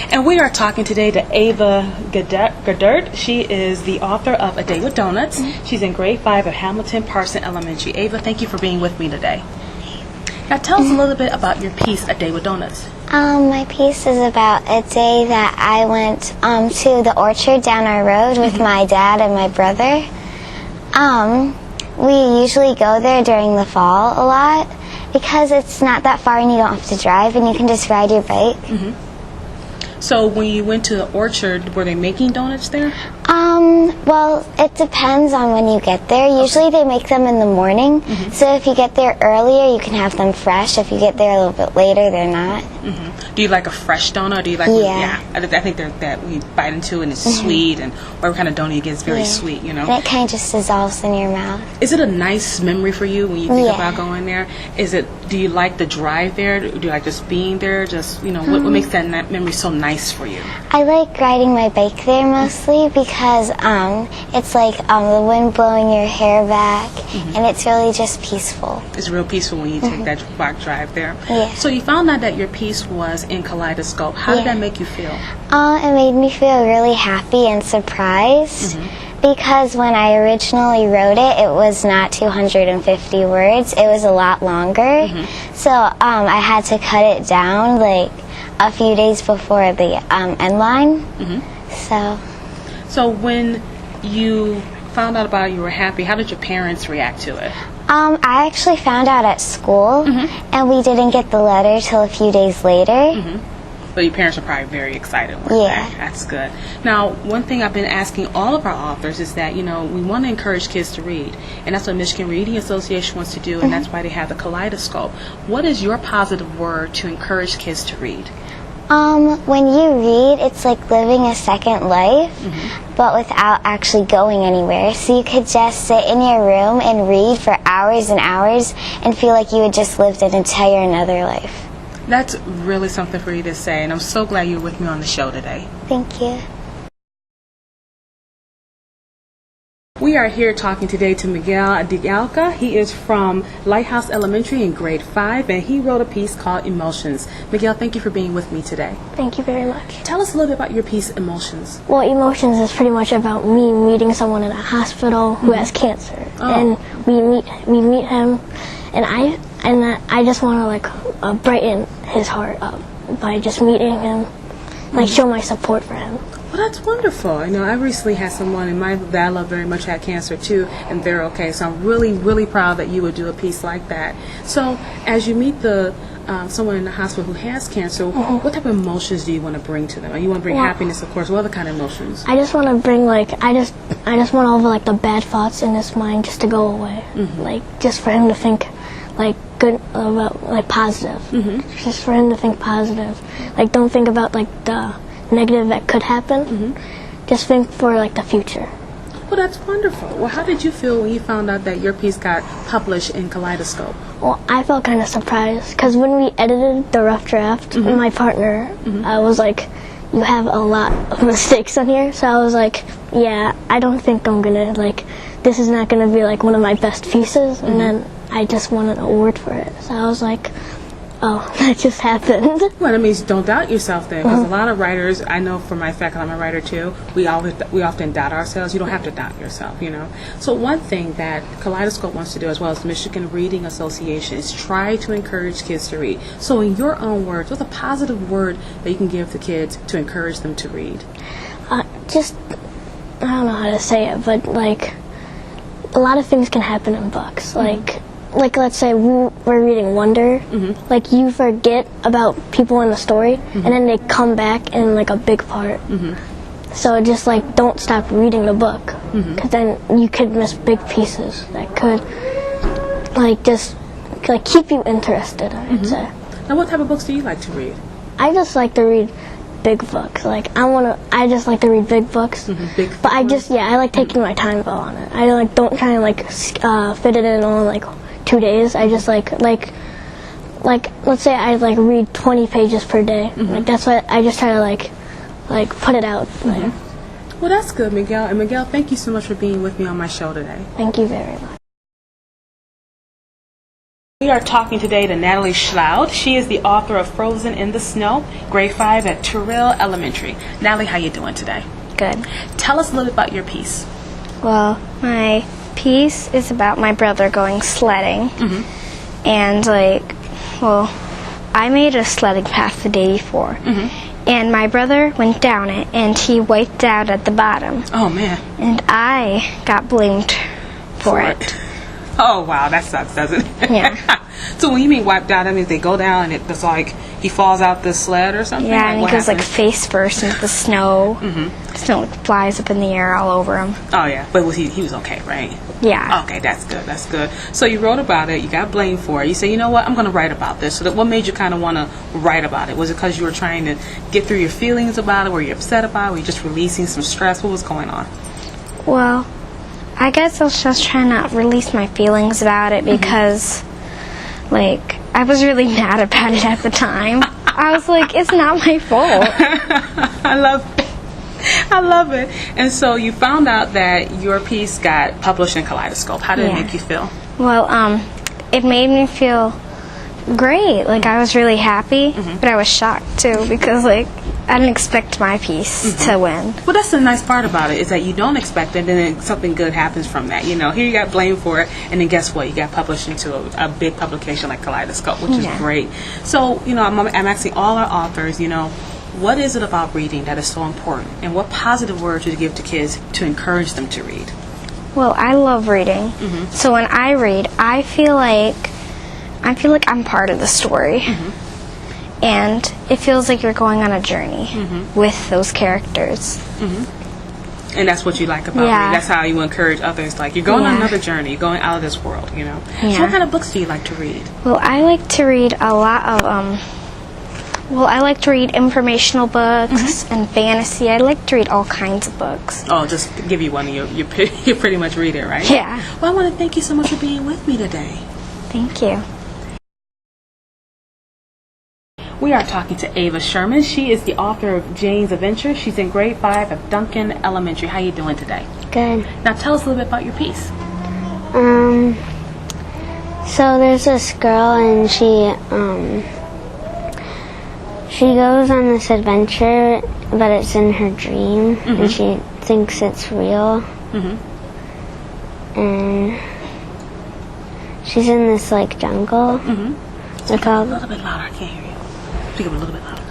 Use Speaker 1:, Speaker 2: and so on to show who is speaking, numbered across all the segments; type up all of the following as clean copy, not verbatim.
Speaker 1: And we are talking today to Ava Gedert. She is the author of A Day with Donuts. She's in grade 5 at Hamilton Parson Elementary. Ava, thank you for being with me today. Now tell us a little bit about your piece, A Day with Donuts.
Speaker 2: My piece is about a day that I went to the orchard down our road with my dad and my brother. We usually go there during the fall a lot because it's not that far and you don't have to drive and you can just ride your bike.
Speaker 1: So when you went to the orchard, were they making donuts there?
Speaker 2: Well, it depends on when you get there. Usually they make them in the morning. So if you get there earlier, you can have them fresh. If you get there a little bit later, they're not.
Speaker 1: Do you like a fresh donut? Or do you like?
Speaker 2: Yeah.
Speaker 1: I think they're that we bite into and it's sweet, and whatever kind of donut you get is very sweet, you know.
Speaker 2: And it kind of just dissolves in your mouth.
Speaker 1: Is it a nice memory for you when you think about going there? Do you like the drive there? Do you like just being there? Just, you know, what makes that memory so nice for you?
Speaker 2: I like riding my bike there mostly because it's like the wind blowing your hair back, and it's really just peaceful.
Speaker 1: It's real peaceful when you take that bike drive there.
Speaker 2: Yeah.
Speaker 1: So you found out that your piece was in Kaleidescope. How did that make you feel?
Speaker 2: It made me feel really happy and surprised. Because when I originally wrote it, it was not 250 words. It was a lot longer. So I had to cut it down like a few days before the end line. So
Speaker 1: when you found out about it, you were happy. How did your parents react to it?
Speaker 2: I actually found out at school, and we didn't get the letter till a few days later.
Speaker 1: But your parents are probably very excited with that. That's good. Now, one thing I've been asking all of our authors is that, you know, we want to encourage kids to read. And that's what Michigan Reading Association wants to do, and that's why they have the Kaleidoscope. What is your positive word to encourage kids to read?
Speaker 2: When you read, it's like living a second life, but without actually going anywhere. So you could just sit in your room and read for hours and hours and feel like you had just lived an entire another life.
Speaker 1: That's really something for you to say, and I'm so glad you're with me on the show today.
Speaker 2: Thank you.
Speaker 1: We are here talking today to Miguel Dealca. He is from Lighthouse Elementary in grade 5, and he wrote a piece called Emotions. Miguel, thank you for being with me today.
Speaker 3: Thank you very much.
Speaker 1: Tell us a little bit about your piece, Emotions.
Speaker 3: Well, Emotions is pretty much about me meeting someone in a hospital who has cancer, and we meet him, and I just want to like brighten his heart up by just meeting him, like show my support for him.
Speaker 1: Well, that's wonderful. You know, I recently had someone that I love very much had cancer too, and they're okay. So I'm really, really proud that you would do a piece like that. So as you meet someone in the hospital who has cancer, what type of emotions do you want to bring to them? You want to bring happiness, of course. What other kind of emotions?
Speaker 3: I just want to bring I just want all the bad thoughts in his mind just to go away. Like just for him to think good about positive. Just for him to think positive. Like don't think about the negative that could happen. Just think for the future.
Speaker 1: Well, that's wonderful. Well, how did you feel when you found out that your piece got published in Kaleidoscope?
Speaker 3: Well, I felt kind of surprised because when we edited the rough draft, my partner was like, "You have a lot of mistakes on here." So I was like, "Yeah, I don't think I'm gonna this is not gonna be one of my best pieces." And then I just won an award for it. So I was like, oh, that just happened.
Speaker 1: Well, that means don't doubt yourself then, because a lot of writers, I know for my fact, I'm a writer too, we often doubt ourselves. You don't have to doubt yourself, you know. So one thing that Kaleidoscope wants to do, as well as the Michigan Reading Association, is try to encourage kids to read. So in your own words, what's a positive word that you can give to kids to encourage them to read?
Speaker 3: I don't know how to say it, but a lot of things can happen in books. Like let's say we're reading Wonder, you forget about people in the story, and then they come back in a big part. So just don't stop reading the book, because then you could miss big pieces that could just keep you interested, I'd say.
Speaker 1: Now, what type of books do you like to read?
Speaker 3: I just like to read big books. I just like to read big books. But I like taking my time though on it. I don't try and fit it in on 2 days. I just let's say I read 20 pages per day. That's what I just try to put it out.
Speaker 1: Well, that's good, Miguel. And Miguel, thank you so much for being with me on my show today.
Speaker 3: Thank you very much.
Speaker 1: We are talking today to Natalie Schlaud. She is the author of Frozen in the Snow, grade 5 at Terrell Elementary. Natalie, how you doing today?
Speaker 4: Good.
Speaker 1: Tell us a little bit about your piece.
Speaker 4: Well, my piece is about my brother going sledding. And, I made a sledding path the day before. And my brother went down it, and he wiped out at the bottom.
Speaker 1: Oh, man.
Speaker 4: And I got blamed for it.
Speaker 1: Oh, wow, that sucks, doesn't it?
Speaker 4: Yeah.
Speaker 1: So when you mean wiped out, that means they go down and it's like he falls out the sled or something?
Speaker 4: Yeah,
Speaker 1: Like,
Speaker 4: and
Speaker 1: what
Speaker 4: he goes
Speaker 1: happens?
Speaker 4: face first into the snow. Snow flies up in the air all over him.
Speaker 1: Oh, yeah, but he was okay, right?
Speaker 4: Yeah.
Speaker 1: Okay, that's good. So you wrote about it, you got blamed for it. You say, you know what, I'm going to write about this. So what made you kind of want to write about it? Was it because you were trying to get through your feelings about it? Were you upset about it? Were you just releasing some stress? What was going on?
Speaker 4: Well, I guess I was just trying to release my feelings about it because, I was really mad about it at the time. I was like, it's not my fault.
Speaker 1: I love it. And so you found out that your piece got published in Kaleidescope. How did it make you feel?
Speaker 4: Well, it made me feel great. I was really happy, but I was shocked too because, I didn't expect my piece to win.
Speaker 1: Well, that's the nice part about it is that you don't expect it, and then something good happens from that. Here you got blamed for it, and then guess what? You got published into a big publication like Kaleidescope, which is great. So, I'm asking all our authors, what is it about reading that is so important, and what positive words would you give to kids to encourage them to read?
Speaker 4: Well, I love reading. So when I read, I feel like I'm part of the story. And it feels like you're going on a journey with those characters.
Speaker 1: And that's what you like about reading. That's how you encourage others. You're going on another journey. You're going out of this world, So what kind of books do you like to read?
Speaker 4: Well, I like to read a lot of, I like to read informational books and fantasy. I like to read all kinds of books.
Speaker 1: Oh, just give you one. You pretty much read it, right?
Speaker 4: Yeah.
Speaker 1: Well, I want to thank you so much for being with me today.
Speaker 4: Thank you.
Speaker 1: We are talking to Ava Sherman. She is the author of Jane's Adventure. She's in grade 5 at Duncan Elementary. How you doing today?
Speaker 2: Good.
Speaker 1: Now tell us a little bit about your piece.
Speaker 2: So there's this girl and she goes on this adventure, but it's in her dream, and she thinks it's real. And she's in this jungle.
Speaker 1: Speak up a little bit louder. I can't hear you. Speak up a little bit louder.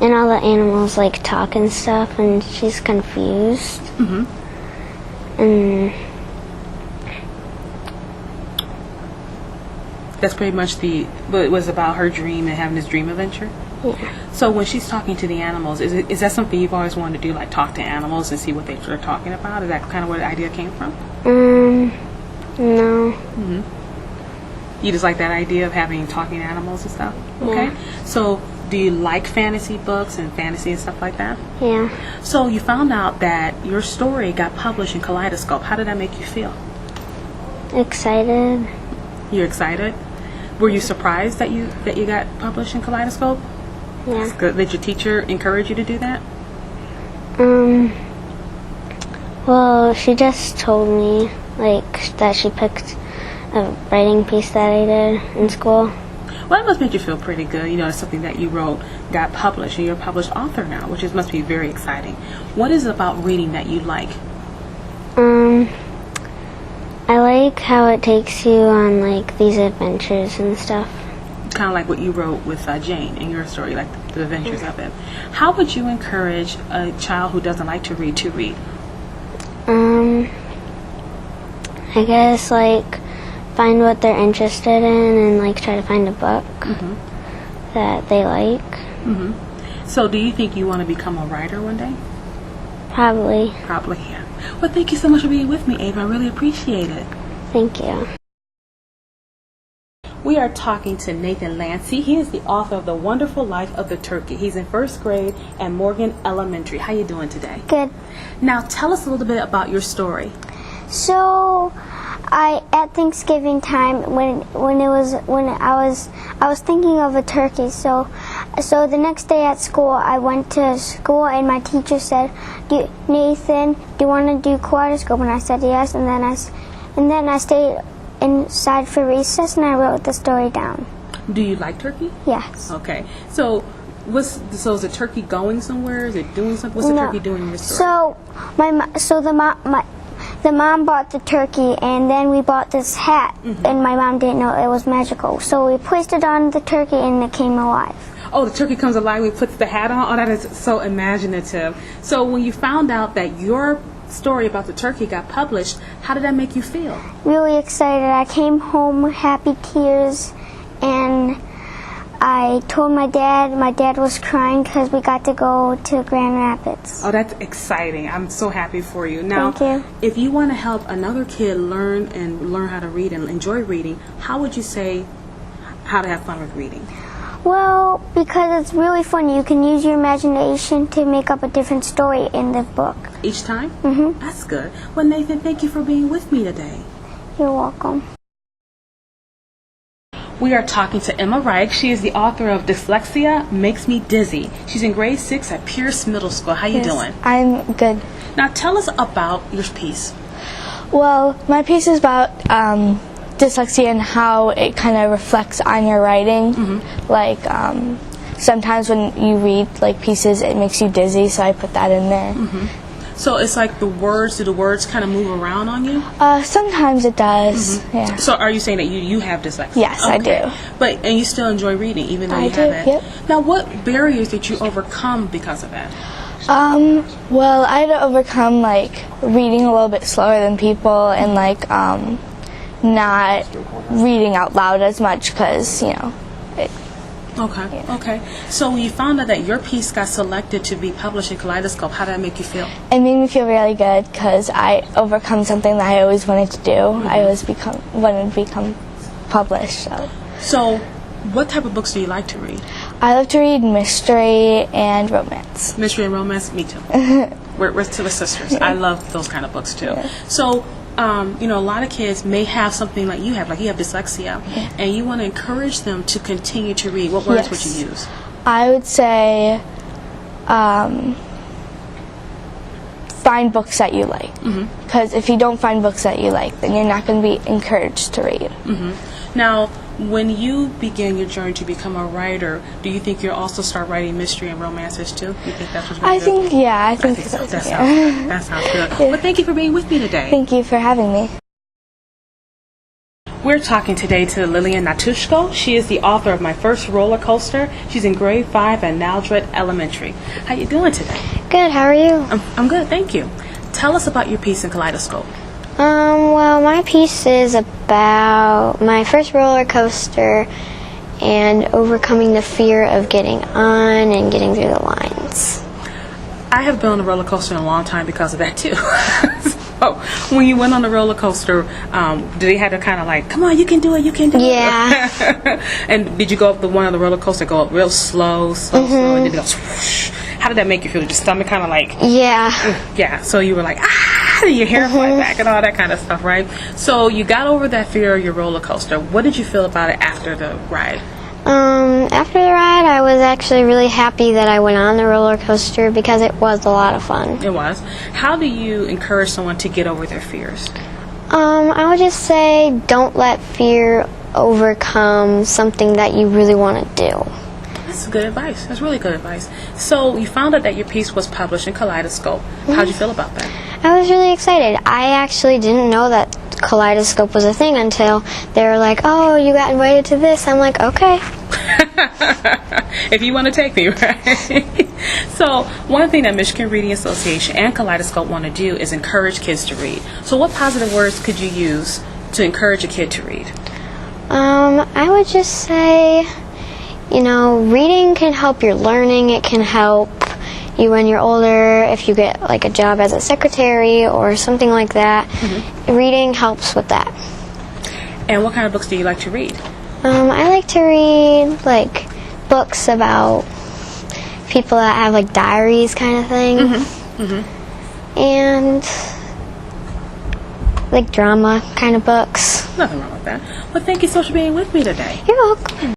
Speaker 2: And all the animals talk and stuff, and she's confused. And
Speaker 1: that's pretty much it was about her dream and having this dream adventure?
Speaker 2: Yeah.
Speaker 1: So when she's talking to the animals, is that something you've always wanted to do, talk to animals and see what they're talking about? Is that kind of where the idea came from?
Speaker 2: No.
Speaker 1: You just like that idea of having talking animals and stuff?
Speaker 2: Yeah.
Speaker 1: Okay. So do you like fantasy books and fantasy and stuff like that?
Speaker 2: Yeah.
Speaker 1: So you found out that your story got published in Kaleidescope. How did that make you feel?
Speaker 2: Excited.
Speaker 1: You're excited? Were you surprised that you got published in Kaleidoscope?
Speaker 2: Yeah.
Speaker 1: Good. Did your teacher encourage you to do that?
Speaker 2: Well, she just told me that she picked a writing piece that I did in school.
Speaker 1: Well, that must make you feel pretty good. It's something that you wrote got published, and you're a published author now, which must be very exciting. What is it about reading that you like?
Speaker 2: I like how it takes you on these adventures and stuff.
Speaker 1: Kind of like what you wrote with Jane in your story, like the adventures of it. How would you encourage a child who doesn't like to read to read?
Speaker 2: I guess find what they're interested in and try to find a book that they like.
Speaker 1: So do you think you want to become a writer one day?
Speaker 2: Probably.
Speaker 1: Probably, yeah. Well, thank you so much for being with me, Ava. I really appreciate it.
Speaker 2: Thank you.
Speaker 1: We are talking to Nathan Lantzy. He is the author of The Wonderful Life of the Turkey. He's in first grade at Morgan Elementary. How you doing today?
Speaker 2: Good.
Speaker 1: Now, tell us a little bit about your story.
Speaker 5: So, at Thanksgiving time when I was thinking of a turkey. So the next day at school, I went to school and my teacher said, "Nathan, do you want to do Kaleidescope?" And I said yes. And then I stayed inside for recess and I wrote the story down.
Speaker 1: Do you like turkey?
Speaker 5: Yes.
Speaker 1: Okay. So is the turkey going somewhere? Is it doing something? What's the turkey doing in your story?
Speaker 5: So the mom bought the turkey, and then we bought this hat, and my mom didn't know it was magical. So we placed it on the turkey, and it came alive.
Speaker 1: Oh, the turkey comes alive when we put the hat on? Oh, that is so imaginative. So when you found out that your story about the turkey got published, how did that make you feel?
Speaker 5: Really excited. I came home, happy tears, and I told my dad. My dad was crying because we got to go to Grand Rapids.
Speaker 1: Oh, that's exciting. I'm so happy for you. Now,
Speaker 5: Thank you.
Speaker 1: if you want to help another kid learn how to read and enjoy reading, how would you say how to have fun with reading?
Speaker 5: Well, because it's really fun. You can use your imagination to make up a different story in the book.
Speaker 1: Each time? Mm-hmm. That's good. Well, Nathan, thank you for being with me today.
Speaker 5: You're welcome.
Speaker 1: We are talking to Emma Reich. She is the author of Dyslexia Makes Me Dizzy. She's in grade 6 at Pierce Middle School. How you doing?
Speaker 3: I'm good.
Speaker 1: Now tell us about your piece.
Speaker 3: Well, my piece is about dyslexia and how it kind of reflects on your writing. Like sometimes when you read like pieces, it makes you dizzy, so I put that in there.
Speaker 1: So it's like do the words kind of move around on you?
Speaker 3: Sometimes it does. Yeah.
Speaker 1: So are you saying that you have dyslexia?
Speaker 3: Yes, I do.
Speaker 1: And you still enjoy reading even though
Speaker 3: I
Speaker 1: you
Speaker 3: do,
Speaker 1: have it?
Speaker 3: yep.
Speaker 1: Now what barriers did you overcome because of that?
Speaker 3: Well, I had to overcome like reading a little bit slower than people and like not reading out loud as much because
Speaker 1: Okay. So when you found out that your piece got selected to be published in Kaleidescope, how did that make you feel?
Speaker 3: it made me feel really good because I overcome something that I always wanted to do. I always wanted to become published.
Speaker 1: So what type of books do you like to read?
Speaker 3: I love to read mystery and romance.
Speaker 1: Mystery and romance? Me too. We're two sisters. I love those kind of books too. So a lot of kids may have something like you have dyslexia, and you want to encourage them to continue to read. What words would you use?
Speaker 3: I would say find books that you like. Because if you don't find books that you like, then you're not going to be encouraged to read.
Speaker 1: Now, when you begin your journey to become a writer, do you think you'll also start writing mystery and romances too? You think that's what's going to do?
Speaker 3: I think so.
Speaker 1: That sounds good. Well, thank you for being with me today.
Speaker 3: Thank you for having me.
Speaker 1: We're talking today to Lillian Natushko. She is the author of my first Rollercoaster. She's in grade 5 at Naldred Elementary. How you doing today?
Speaker 2: Good, how are you?
Speaker 1: I'm good, thank you. Tell us about your piece in Kaleidescope.
Speaker 2: Well, my piece is about my first roller coaster and overcoming the fear of getting on and getting through the lines.
Speaker 1: I have been on a roller coaster in a long time because of that too. So when you went on the roller coaster, did they have to kind of like, come on, you can do it, you can do it?
Speaker 2: Yeah.
Speaker 1: And did you go up the one on the roller coaster, go up real slow, and then go swoosh? How did that make you feel? Did your stomach kind of like?
Speaker 2: Yeah.
Speaker 1: So you were like, did your hair fly back and all that kind of stuff, right? So you got over that fear of your roller coaster. What did you feel about it after the ride?
Speaker 2: After the ride, I was actually really happy that I went on the roller coaster because it was a lot of fun.
Speaker 1: It was. How do you encourage someone to get over their fears?
Speaker 2: I would just say don't let fear overcome something that you really want to do.
Speaker 1: That's good advice. That's really good advice. So you found out that your piece was published in Kaleidescope. How'd you feel about that?
Speaker 2: I was really excited. I actually didn't know that Kaleidescope was a thing until they were like, oh, you got invited to this. I'm like, okay.
Speaker 1: If you want to take me, right? So one thing that Michigan Reading Association and Kaleidescope want to do is encourage kids to read. So what positive words could you use to encourage a kid to read?
Speaker 2: I would just say, reading can help your learning. It can help you when you're older, if you get like a job as a secretary or something like that. Reading helps with that.
Speaker 1: And what kind of books do you like to read?
Speaker 2: I like to read like books about people that have like diaries kind of thing. And like drama kind of books.
Speaker 1: Nothing wrong with that. Well, thank you so much for being with me today.
Speaker 2: You're welcome.